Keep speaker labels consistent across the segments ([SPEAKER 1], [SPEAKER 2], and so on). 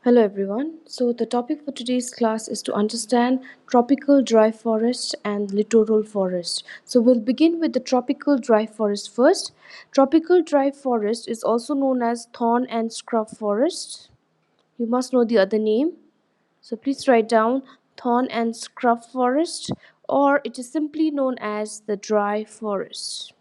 [SPEAKER 1] Hello everyone. So the topic for today's class is to understand tropical dry forest and littoral forest. So we'll begin with the tropical dry forest first. Tropical dry forest is also known as thorn and scrub forest. You must know the other name. So please write down thorn and scrub forest, or it is simply known as the dry forest.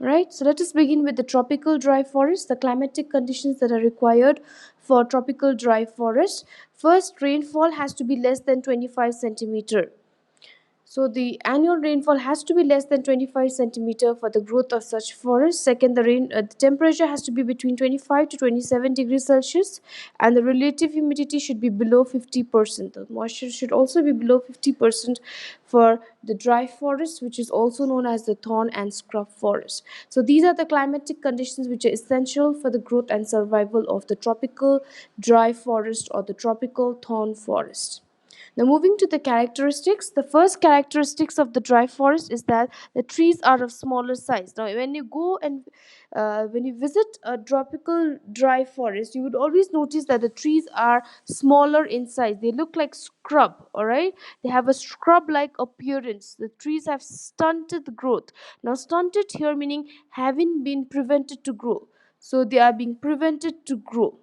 [SPEAKER 1] Right, so let us begin with the tropical dry forest, the climatic conditions that are required for tropical dry forest. First, rainfall has to be less than 25 centimeter. So the annual rainfall has to be less than 25 centimeter for the growth of such forest. Second, the temperature has to be between 25 to 27 degrees Celsius, and the relative humidity should be below 50%. The moisture should also be below 50% for the dry forest, which is also known as the thorn and scrub forest. So these are the climatic conditions which are essential for the growth and survival of the tropical dry forest or the tropical thorn forest. Now, moving to the characteristics, the first characteristics of the dry forest is that the trees are of smaller size. Now, when you go and when you visit a tropical dry forest, you would always notice that the trees are smaller in size. They look like scrub, all right? They have a scrub like appearance. The trees have stunted growth. Now, stunted here meaning having been prevented to grow. So, they are being prevented to grow.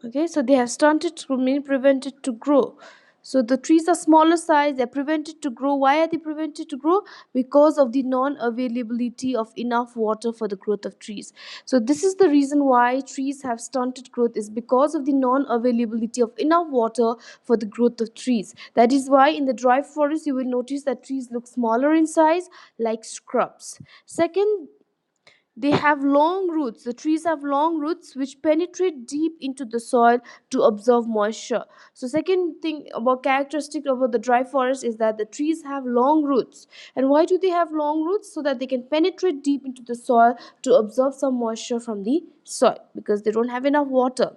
[SPEAKER 1] Okay, so they have stunted to mean prevented to grow. So the trees are smaller size, they're prevented to grow. Why are they prevented to grow? Because of the non-availability of enough water for the growth of trees. So this is the reason why trees have stunted growth, is because of the non-availability of enough water for the growth of trees. That is why in the dry forest you will notice that trees look smaller in size, like scrubs. Second, they have long roots. The trees have long roots which penetrate deep into the soil to absorb moisture. So, second thing about characteristic about the dry forest is that the trees have long roots. And why do they have long roots? So that they can penetrate deep into the soil to absorb some moisture from the soil, because they don't have enough water.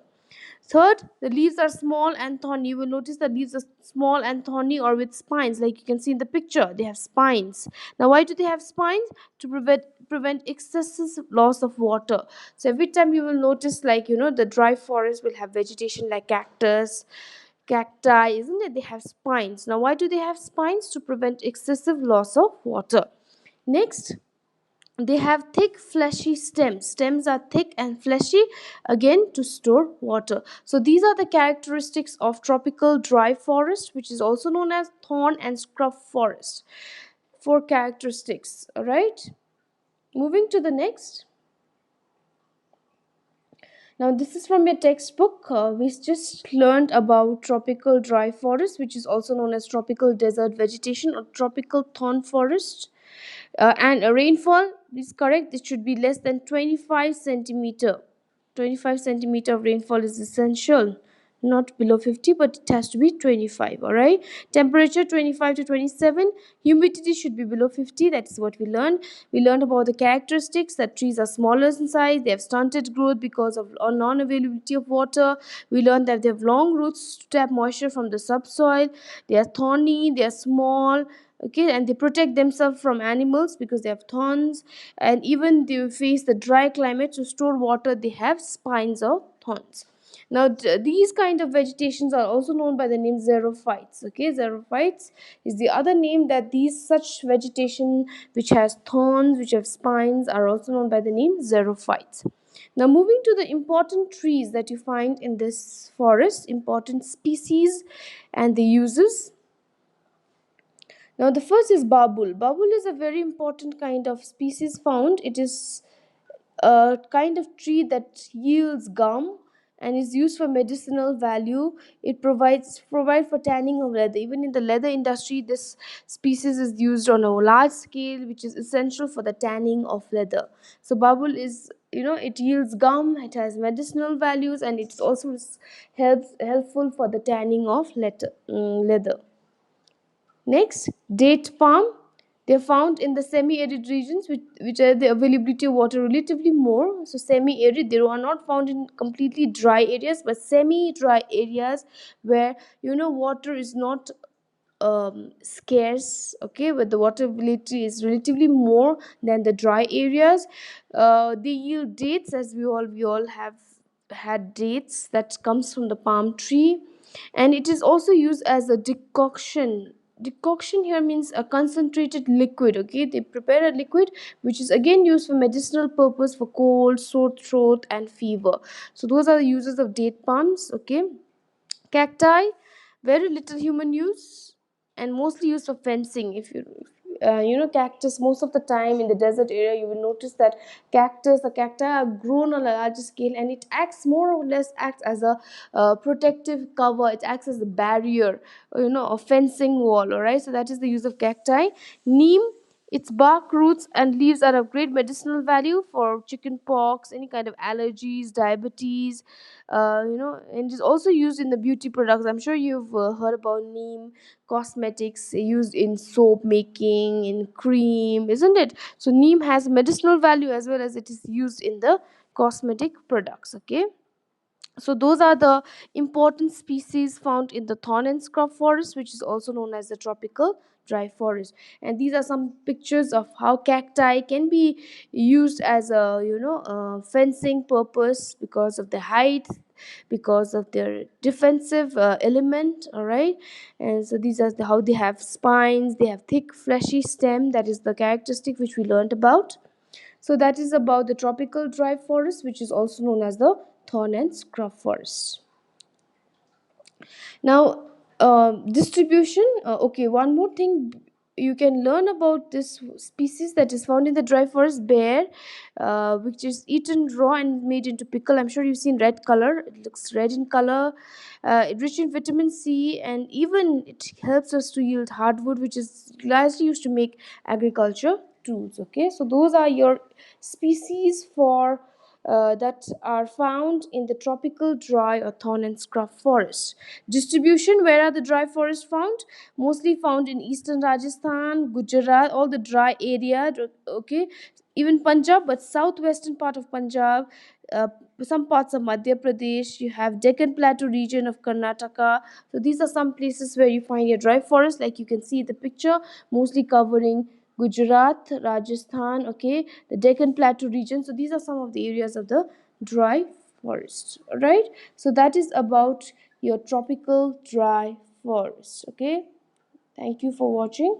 [SPEAKER 1] Third, the leaves are small and thorny. You will notice the leaves are small and thorny or with spines, like you can see in the picture. They have spines. Now, why do they have spines? To prevent excessive loss of water. So every time you will notice, like the dry forest will have vegetation like cactus, cacti, isn't it? They have spines. Now, why do they have spines? To prevent excessive loss of water. Next, they have thick fleshy stems are thick and fleshy, again to store water. So these are the characteristics of tropical dry forest, which is also known as thorn and scrub forest. Four characteristics. All right, moving to the next. Now this is from your textbook. We just learned about tropical dry forest, which is also known as tropical desert vegetation or tropical thorn forest. And a rainfall is correct, it should be less than 25 centimeter. 25 centimeter of rainfall is essential, not below 50, but it has to be 25. All right, temperature 25 to 27. Humidity should be below 50. That is what we learned. We learned about the characteristics, that trees are smaller in size, they have stunted growth because of non-availability of water. We learned that they have long roots to tap moisture from the subsoil. They are thorny, they are small, okay, and they protect themselves from animals because they have thorns. And even they face the dry climate, to store water they have spines of thorns. Now these kind of vegetations are also known by the name xerophytes. Okay, xerophytes is the other name, that these such vegetation which has thorns, which have spines, are also known by the name xerophytes. Now, moving to the important trees that you find in this forest, important species and the uses. Now, the first is babul. Babul is a very important kind of species found. It is a kind of tree that yields gum and is used for medicinal value. It provide for tanning of leather. Even in the leather industry, this species is used on a large scale, which is essential for the tanning of leather. So babul is, it yields gum. It has medicinal values, and it's also helpful for the tanning of leather. Next, date palm. They are found in the semi-arid regions, which are the availability of water relatively more. So semi-arid, they are not found in completely dry areas, but semi-dry areas where water is not scarce, okay, where the water availability is relatively more than the dry areas. They yield dates, as we all have had dates that comes from the palm tree. And it is also used as a decoction here means a concentrated liquid, okay. They prepare a liquid which is again used for medicinal purpose for cold, sore throat and fever. So those are the uses of date palms, okay. Cacti, very little human use and mostly used for fencing. If you cactus, most of the time in the desert area you will notice that the cacti are grown on a larger scale, and it acts more or less acts as a protective cover. It acts as a barrier, a fencing wall. All right, so that is the use of cacti. Neem, its bark, roots, and leaves are of great medicinal value for chicken pox, any kind of allergies, diabetes, and is also used in the beauty products. I'm sure you've heard about neem cosmetics used in soap making, in cream, isn't it? So neem has medicinal value as well as it is used in the cosmetic products, okay. So those are the important species found in the thorn and scrub forest, which is also known as the tropical dry forest. And these are some pictures of how cacti can be used as a fencing purpose because of the height, because of their defensive element. All right, and so these are how they have spines, they have thick fleshy stem. That is the characteristic which we learned about. So that is about the tropical dry forest, which is also known as the thorn and scrub forest. Now, distribution. Okay, one more thing you can learn about this species that is found in the dry forest: bear, which is eaten raw and made into pickle. I'm sure you've seen red color. It looks red in color. It rich in vitamin C, and even it helps us to yield hardwood, which is largely used to make agriculture tools. Okay, so those are your species for that are found in the tropical dry or thorn and scrub forest. Distribution: where are the dry forests found? Mostly found in eastern Rajasthan, Gujarat, all the dry area, okay, even Punjab, but southwestern part of Punjab, uh, some parts of Madhya Pradesh, you have Deccan Plateau region of Karnataka. So these are some places where you find your dry forest, like you can see the picture, mostly covering Gujarat, Rajasthan, okay, the Deccan Plateau region. So these are some of the areas of the dry forest. All right. So that is about your tropical dry forest. Okay. Thank you for watching.